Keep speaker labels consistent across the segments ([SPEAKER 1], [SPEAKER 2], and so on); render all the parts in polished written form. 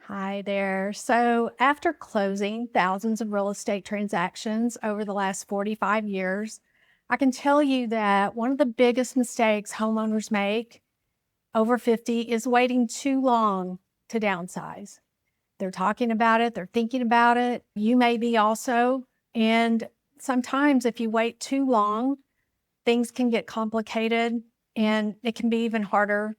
[SPEAKER 1] Hi there. So, after closing thousands of real estate transactions over the last 45 years, I can tell you that one of the biggest mistakes homeowners make over 50 is waiting too long to downsize. They're talking about it, they're thinking about it. You may be also. And sometimes, if you wait too long, things can get complicated and it can be even harder.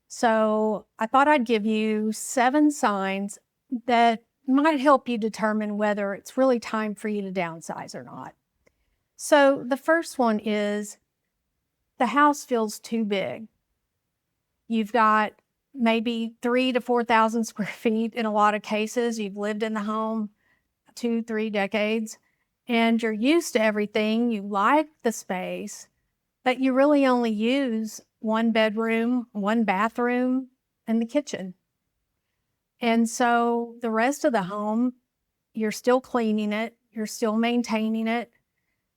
[SPEAKER 1] So I thought I'd give you 7 signs that might help you determine whether it's really time for you to downsize or not. So the first one is the house feels too big. You've got maybe 3 to 4,000 square feet in a lot of cases. You've lived in the home 2, 3 decades and you're used to everything. You like the space, but you really only use one bedroom, one bathroom, and the kitchen. And so the rest of the home, you're still cleaning it, you're still maintaining it,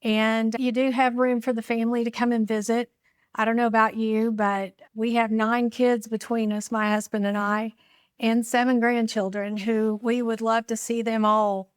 [SPEAKER 1] and you do have room for the family to come and visit. I don't know about you, but we have 9 kids between us, my husband and I, and 7 grandchildren who we would love to see them all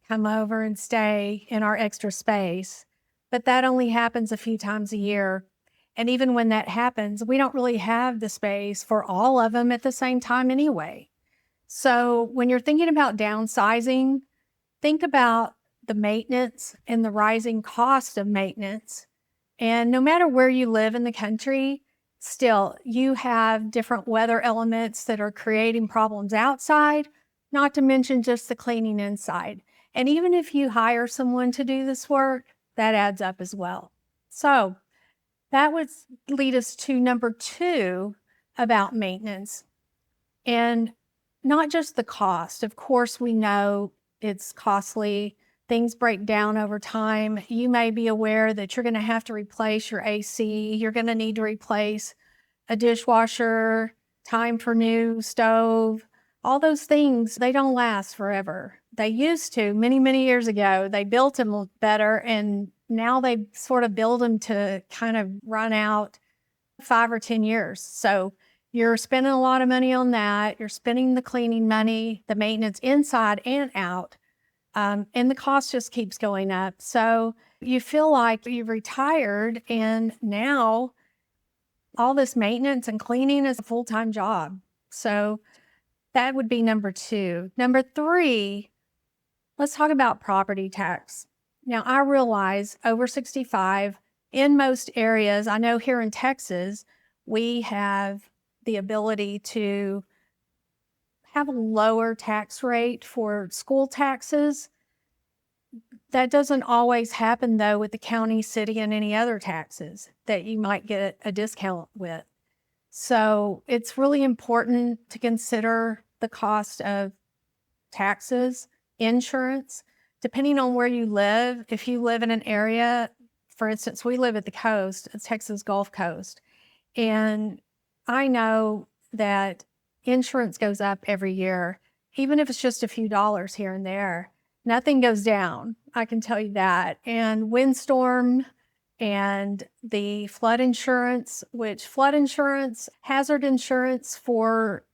[SPEAKER 1] come over and stay in our extra space. But that only happens a few times a year. And even when that happens, we don't really have the space for all of them at the same time anyway. So when you're thinking about downsizing, think about the maintenance and the rising cost of maintenance. And no matter where you live in the country, still you have different weather elements that are creating problems outside, not to mention just the cleaning inside. And even if you hire someone to do this work, that adds up as well. So that would lead us to number 2 about maintenance. And not just the cost. Of course, we know it's costly. Things break down over time. You may be aware that you're going to have to replace your AC. You're going to need to replace a dishwasher, time for new stove. All those things, they don't last forever. They used to many, many years ago. They built them better, and now they sort of build them to kind of run out 5 or 10 years. So you're spending a lot of money on that. You're spending the cleaning money, the maintenance inside and out, and the cost just keeps going up. So you feel like you've retired, and now all this maintenance and cleaning is a full time job. So that would be number 2. Number 3, let's talk about property tax. Now, I realize over 65 in most areas, I know here in Texas, we have the ability to have a lower tax rate for school taxes. That doesn't always happen, though, with the county, city, and any other taxes that you might get a discount with. So it's really important to consider the cost of taxes, insurance, depending on where you live. If you live in an area, for instance, we live at the coast, Texas Gulf Coast, and I know that insurance goes up every year, even if it's just a few dollars here and there. Nothing goes down, I can tell you that. And windstorm and the flood insurance, which flood insurance, hazard insurance for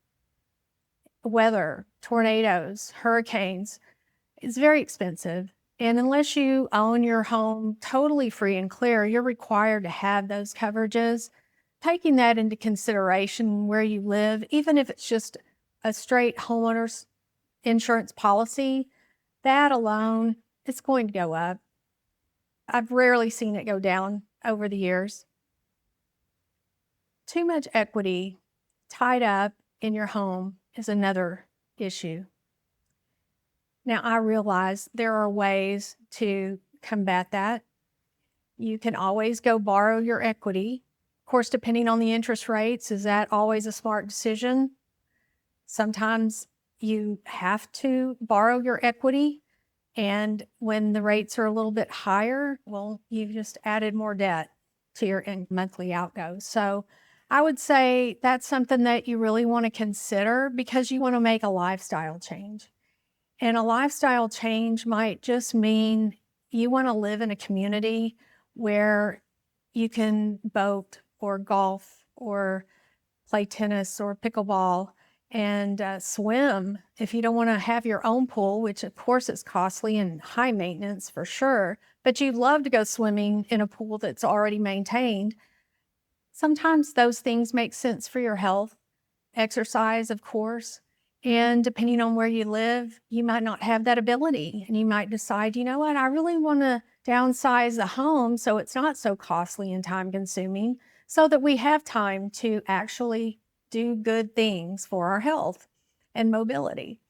[SPEAKER 1] weather, tornadoes, hurricanes, is very expensive. And unless you own your home totally free and clear, you're required to have those coverages. Taking that into consideration where you live, even if it's just a straight homeowner's insurance policy, that alone is going to go up. I've rarely seen it go down over the years. Too much equity tied up in your home is another issue. Now, I realize there are ways to combat that. You can always go borrow your equity. Of course, depending on the interest rates, is that always a smart decision? Sometimes you have to borrow your equity, and when the rates are a little bit higher, well, you've just added more debt to your monthly outgoes. So I would say that's something that you really want to consider because you want to make a lifestyle change. And a lifestyle change might just mean you want to live in a community where you can boat or golf or play tennis or pickleball and swim if you don't want to have your own pool, which of course is costly and high maintenance for sure, but you love to go swimming in a pool that's already maintained. Sometimes those things make sense for your health. Exercise, of course. And depending on where you live, you might not have that ability. And you might decide, you know what, I really want to downsize the home so it's not so costly and time consuming, so that we have time to actually do good things for our health and mobility.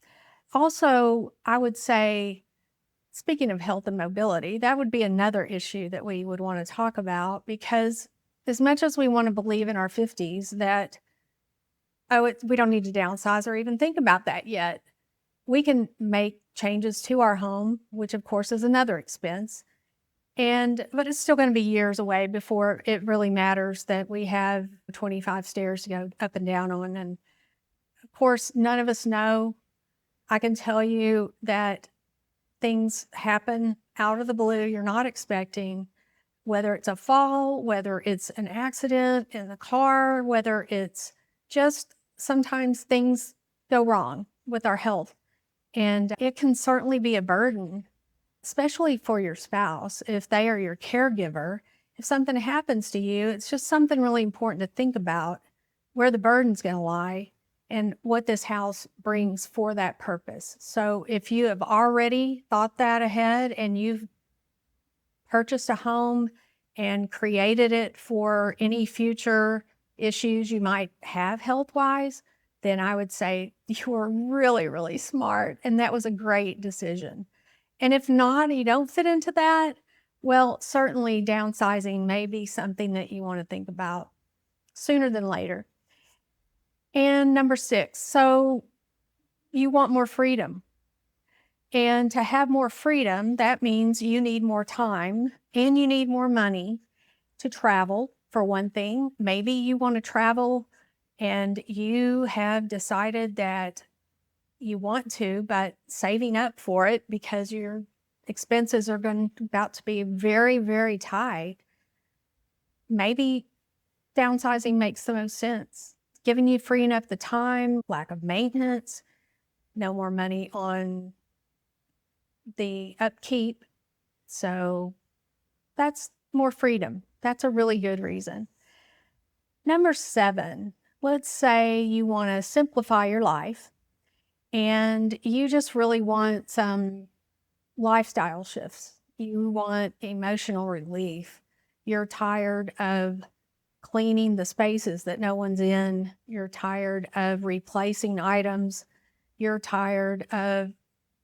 [SPEAKER 1] Also, I would say, speaking of health and mobility, that would be another issue that we would want to talk about, because as much as we want to believe in our 50s that, oh, we don't need to downsize or even think about that yet, we can make changes to our home, which of course is another expense. But it's still going to be years away before it really matters that we have 25 stairs to go up and down on. And of course, none of us know. I can tell you that things happen out of the blue you're not expecting, whether it's a fall, whether it's an accident in the car, whether it's just sometimes things go wrong with our health. And it can certainly be a burden, especially for your spouse, if they are your caregiver. If something happens to you, it's just something really important to think about, where the burden's going to lie and what this house brings for that purpose. So if you have already thought that ahead and you've purchased a home and created it for any future issues you might have health-wise, then I would say you were really, really smart, and that was a great decision. And if not, you don't fit into that, well, certainly downsizing may be something that you want to think about sooner than later. And number 6, so you want more freedom. And to have more freedom, that means you need more time and you need more money to travel, for one thing. Maybe you want to travel and you have decided that you want to, but saving up for it because your expenses are about to be very, very tight. Maybe downsizing makes the most sense. Giving you freeing up the time, lack of maintenance, no more money on the upkeep. So that's more freedom. That's a really good reason. Number 7, let's say you want to simplify your life and you just really want some lifestyle shifts. You want emotional relief. You're tired of cleaning the spaces that no one's in. You're tired of replacing items. You're tired of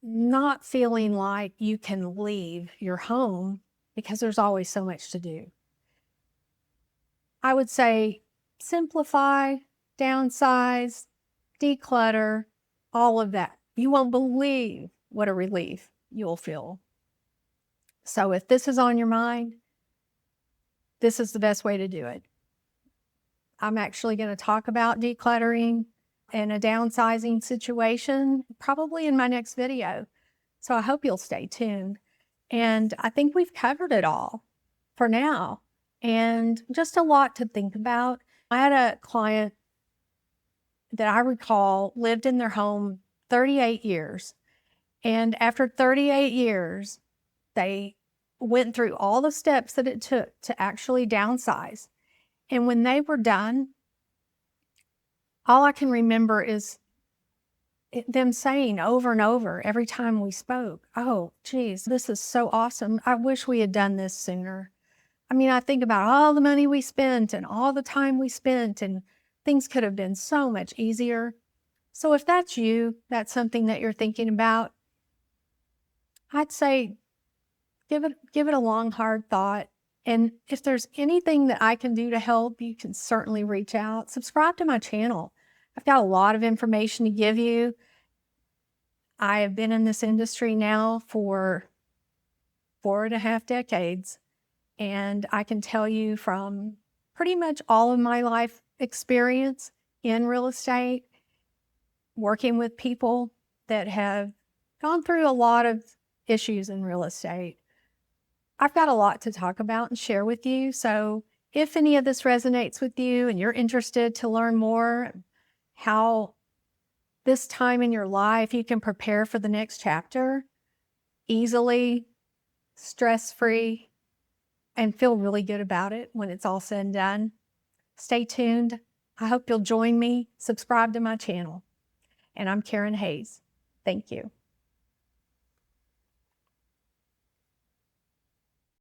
[SPEAKER 1] not feeling like you can leave your home because there's always so much to do. I would say simplify, downsize, declutter, all of that. You won't believe what a relief you'll feel. So if this is on your mind, this is the best way to do it. I'm actually going to talk about decluttering and a downsizing situation probably in my next video. So I hope you'll stay tuned. And I think we've covered it all for now, and just a lot to think about. I had a client that I recall lived in their home 38 years. And after 38 years, they went through all the steps that it took to actually downsize. And when they were done, all I can remember is them saying over and over every time we spoke, oh, geez, this is so awesome. I wish we had done this sooner. I mean, I think about all the money we spent and all the time we spent, and things could have been so much easier. So if that's you, that's something that you're thinking about, I'd say give it a long, hard thought. And if there's anything that I can do to help, you can certainly reach out. Subscribe to my channel. I've got a lot of information to give you. I have been in this industry now for 4.5 decades, and I can tell you from pretty much all of my life experience in real estate, working with people that have gone through a lot of issues in real estate, I've got a lot to talk about and share with you. So if any of this resonates with you and you're interested to learn more how this time in your life, you can prepare for the next chapter easily, stress-free, and feel really good about it when it's all said and done. Stay tuned. I hope you'll join me. Subscribe to my channel. And I'm Karen Hayes. Thank you.